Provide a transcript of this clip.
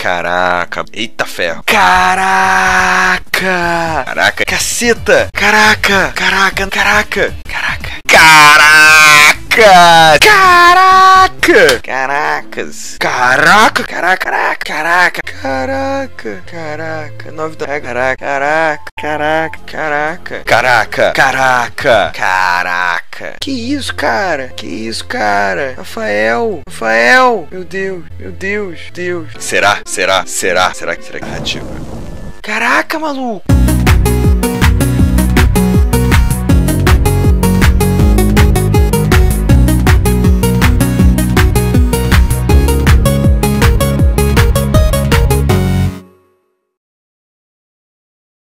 Caraca. Eita ferro. Caraca. Caraca. Caceta. Caraca. Caraca. Caraca. Caraca. Caraca. Caraca. Caracas. Caraca. Caraca. Caraca. Caraca. Caraca. 9 da... Caraca. Caraca. Caraca. Caraca. Caraca. Caraca. Caraca. Que isso, cara? Que isso, cara? Rafael. Rafael. Meu Deus. Meu Deus. Deus. Será? Será? Será? Será que ativa? Caraca, maluco.